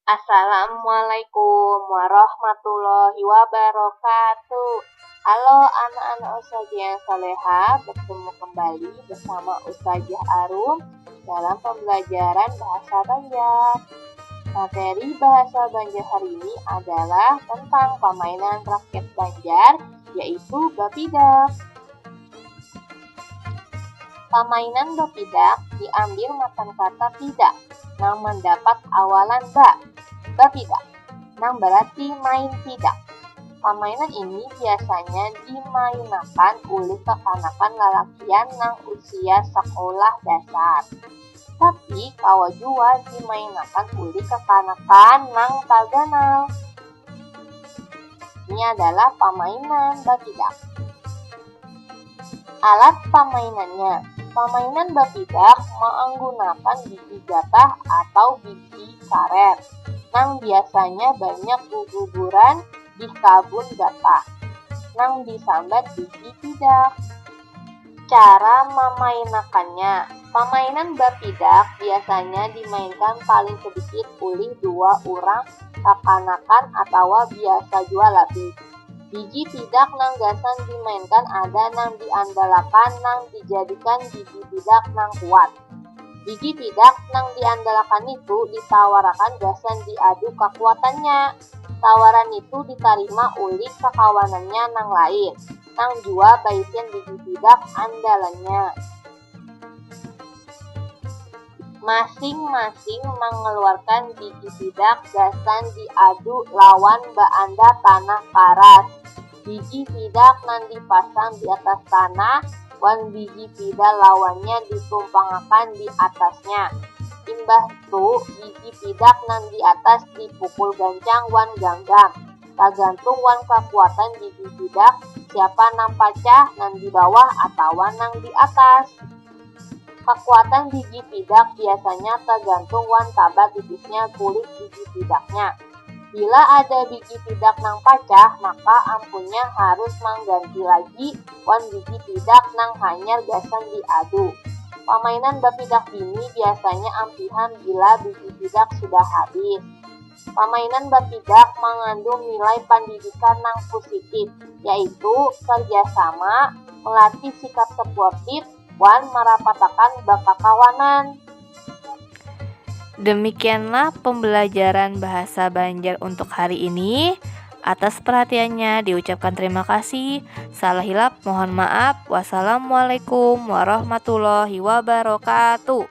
Assalamualaikum warahmatullahi wabarakatuh. Halo anak-anak Ustazah yang salehah, bertemu kembali bersama Ustazah Arum dalam pembelajaran Bahasa Banjar. Materi Bahasa Banjar hari ini adalah tentang permainan rakyat Banjar, yaitu bapidak. Permainan bapidak diambil matan kata tidak, yang mendapat awalan ba. Bapidak, yang berarti main tidak. Permainan ini biasanya dimainakan oleh kekanakan lalakian yang usia sekolah dasar. Tapi kawa jua dimainakan oleh kekanakan yang taganal. Ini adalah permainan bapidak. Alat permainannya. Permainan bapidak menggunakan biji gatah atau biji karet, yang biasanya banyak guguran di kabun gatah, yang disambat biji pidak. Cara memainkannya. Permainan bapidak biasanya dimainkan paling sedikit oleh 2 orang kekanakan atau biasa jua lebih. Biji pidak nang gasan dimainkan ada nang diandalkan nang dijadikan biji pidak nang kuat. Biji pidak nang diandalkan itu ditawarkan gasan diadu kekuatannya. Tawaran itu diterima oleh kekawanannya nang lain, nang jua baisian biji pidak andalannya. Masing-masing mengeluarkan biji pidak gasan diadu lawan baanda tanah karas. Biji pidak nan dipasang di atas tanah, wan biji pidak lawannya ditumpangkan di atasnya. Imbah tu biji pidak nan di atas dipukul gancang wan ganggam. Tergantung wan kekuatan biji pidak, siapa nang pacah nan di bawah atau nang di atas. Kekuatan biji pidak biasanya tergantung wan taba tipisnya kulit biji pidaknya. Bila ada biji pidak nang pacah, maka ampunnya harus mengganti lagi wan biji pidak nang hanyar gasan diadu. Permainan bapidak ini biasanya ampihan bila biji pidak sudah habis. Permainan bapidak mengandung nilai pendidikan nang positif, yaitu kerjasama, melatih sikap sportif, wan merapatakan bakakawanan. Demikianlah pembelajaran bahasa Banjar untuk hari ini. Atas perhatiannya diucapkan terima kasih. Salah hilap mohon maaf. Wassalamualaikum warahmatullahi wabarakatuh.